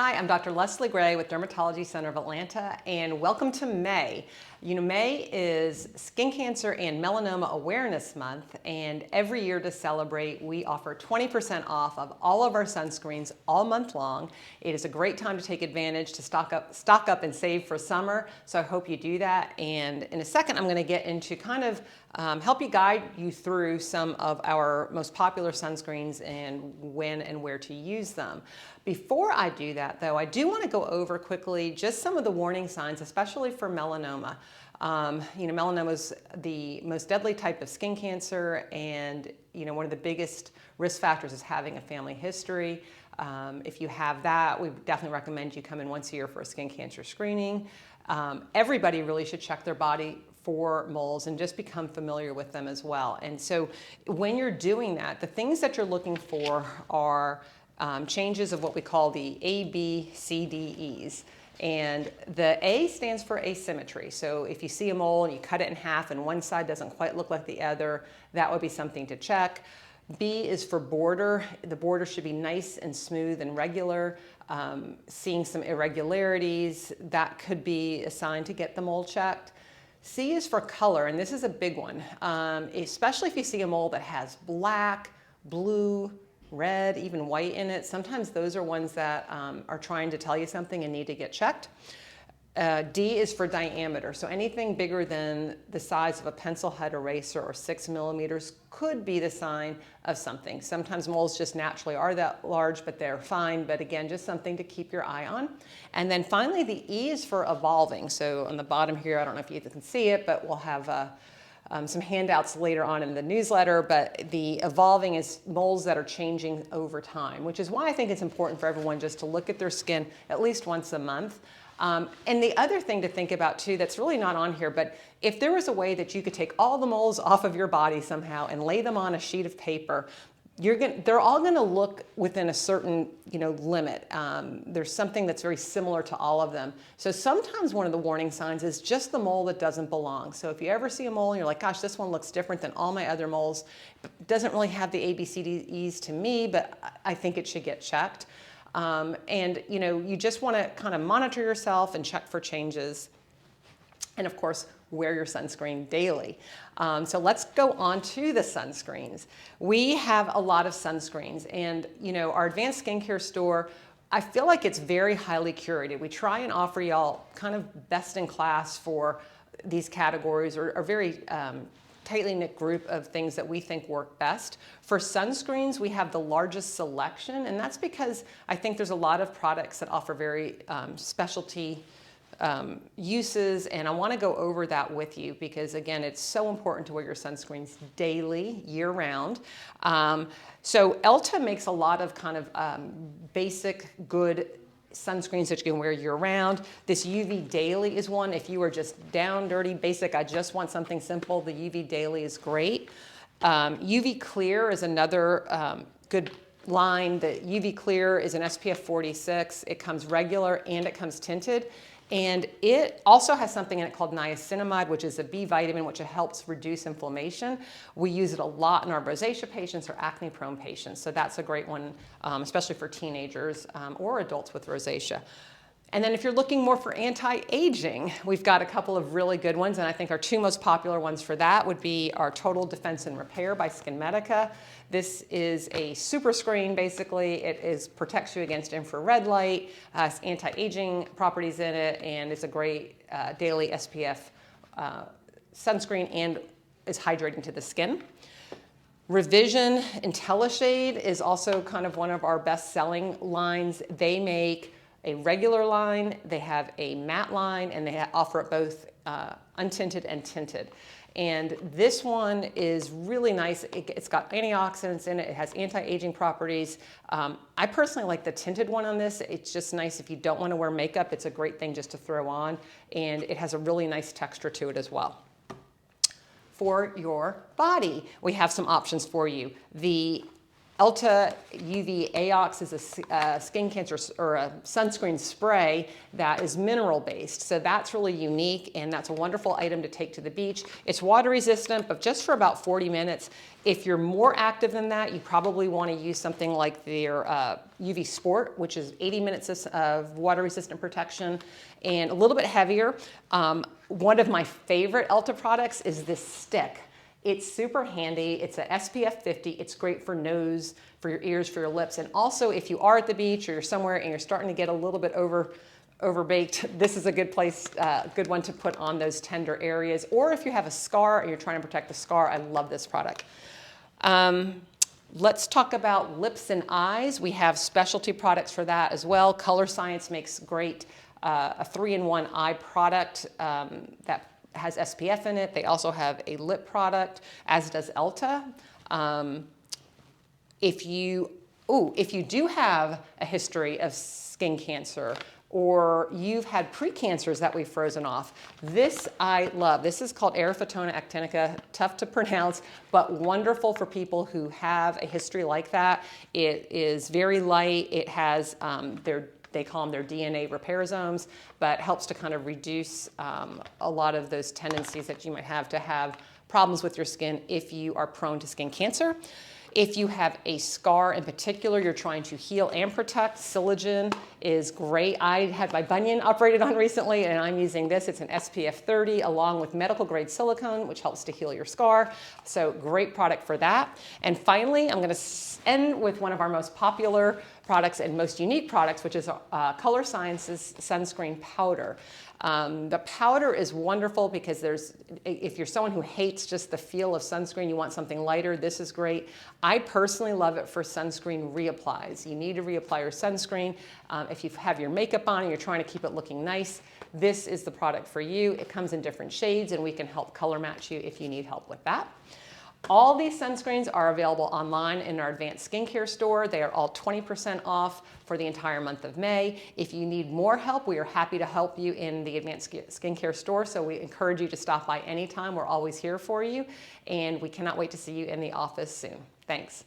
Hi, I'm Dr. Leslie Gray with Dermatology Center of Atlanta, and welcome to May. You know, May is Skin Cancer and Melanoma Awareness Month, and every year to celebrate, we offer 20% off of all of our sunscreens all month long. It is a great time to take advantage to stock up and save for summer, so I hope you do that. And in a second, I'm going to get into kind of help you guide you through some of our most popular sunscreens and when and where to use them. Before I do that, though, I do want to go over quickly just some of the warning signs, especially for melanoma. Melanoma is the most deadly type of skin cancer, and one of the biggest risk factors is having a family history. If you have that, we definitely recommend you come in once a year for a skin cancer screening. Everybody really should check their body for moles and just become familiar with them as well. And so when you're doing that, the things that you're looking for are changes of what we call the ABCDEs. And the A stands for asymmetry. So if you see a mole and you cut it in half and one side doesn't quite look like the other, that would be something to check. B is for border. The border should be nice and smooth and regular. Seeing some irregularities, that could be a sign to get the mole checked. C is for color, and this is a big one, especially if you see a mole that has black, blue, red, even white in it. Sometimes those are ones that are trying to tell you something and need to get checked. D is for diameter. So anything bigger than the size of a pencil head eraser or 6 millimeters could be the sign of something. Sometimes moles just naturally are that large, but they're fine. But again, just something to keep your eye on. And then finally, the E is for evolving. So on the bottom here, I don't know if you can see it, but we'll have some handouts later on in the newsletter, but the evolving is moles that are changing over time, which is why I think it's important for everyone just to look at their skin at least once a month. And the other thing to think about too, that's really not on here, but if there was a way that you could take all the moles off of your body somehow and lay them on a sheet of paper, they're all going to look within a certain limit. There's something that's very similar to all of them. So sometimes one of the warning signs is just the mole that doesn't belong. So if you ever see a mole and you're like, gosh, this one looks different than all my other moles, it doesn't really have the ABCDEs to me, but I think it should get checked. And you just want to kind of monitor yourself and check for changes. And of course, wear your sunscreen daily. So let's go on to the sunscreens. We have a lot of sunscreens, and our advanced skincare store, I feel like it's very highly curated. We try and offer y'all kind of best in class for these categories, or very tightly knit group of things that we think work best. For sunscreens, we have the largest selection, and that's because I think there's a lot of products that offer very specialty uses, and I want to go over that with you because again, it's so important to wear your sunscreens daily, year round. So Elta makes a lot of kind of basic good sunscreens that you can wear year round. This UV Daily is one. If you are just down, dirty, basic, I just want something simple, the UV Daily is great. UV Clear is another good line. The UV Clear is an SPF 46. It comes regular and it comes tinted. And it also has something in it called niacinamide, which is a B vitamin, which helps reduce inflammation. We use it a lot in our rosacea patients or acne-prone patients. So that's a great one, especially for teenagers or adults with rosacea. And then if you're looking more for anti-aging, we've got a couple of really good ones, and I think our two most popular ones for that would be our Total Defense and Repair by SkinMedica. This is a super screen, basically. It protects you against infrared light, has anti-aging properties in it, and it's a great daily SPF sunscreen and is hydrating to the skin. Revision IntelliShade is also kind of one of our best-selling lines. They make a regular line, they have a matte line, and they offer it both untinted and tinted. And this one is really nice. It's got antioxidants in it. It has anti-aging properties. I personally like the tinted one on this. It's just nice if you don't want to wear makeup. It's a great thing just to throw on. And it has a really nice texture to it as well. For your body, we have some options for you. The Elta UV Aox is a skin cancer or a sunscreen spray that is mineral based. So that's really unique, and that's a wonderful item to take to the beach. It's water resistant, but just for about 40 minutes. If you're more active than that, you probably want to use something like their UV Sport, which is 80 minutes of water resistant protection and a little bit heavier. One of my favorite Elta products is this stick. It's super handy. It's a SPF 50. It's great for nose, for your ears, for your lips. And also, if you are at the beach or you're somewhere and you're starting to get a little bit overbaked, this is a good good one to put on those tender areas. Or if you have a scar and you're trying to protect the scar, I love this product. Let's talk about lips and eyes. We have specialty products for that as well. Color Science makes great a 3-in-1 eye product that has SPF in it. They also have a lip product, as does Elta. If you do have a history of skin cancer, or you've had precancers that we've frozen off, this I love. This is called Aerophytona actinica, tough to pronounce, but wonderful for people who have a history like that. It is very light. It has they call them their DNA repairsomes, but helps to kind of reduce a lot of those tendencies that you might have to have problems with your skin if you are prone to skin cancer. If you have a scar in particular you're trying to heal and protect, Silogen is great. I had my bunion operated on recently, and I'm using this. It's an SPF 30 along with medical grade silicone, which helps to heal your scar. So great product for that. And finally, I'm going to end with one of our most popular products and most unique products, which is Color Science's sunscreen powder. The powder is wonderful because if you're someone who hates just the feel of sunscreen, you want something lighter, this is great. I personally love it for sunscreen reapplies. You need to reapply your sunscreen. If you have your makeup on and you're trying to keep it looking nice, this is the product for you. It comes in different shades, and we can help color match you if you need help with that. All these sunscreens are available online in our advanced skincare store. They are all 20% off for the entire month of May. If you need more help, we are happy to help you in the advanced skincare store. So we encourage you to stop by anytime. We're always here for you. And we cannot wait to see you in the office soon. Thanks.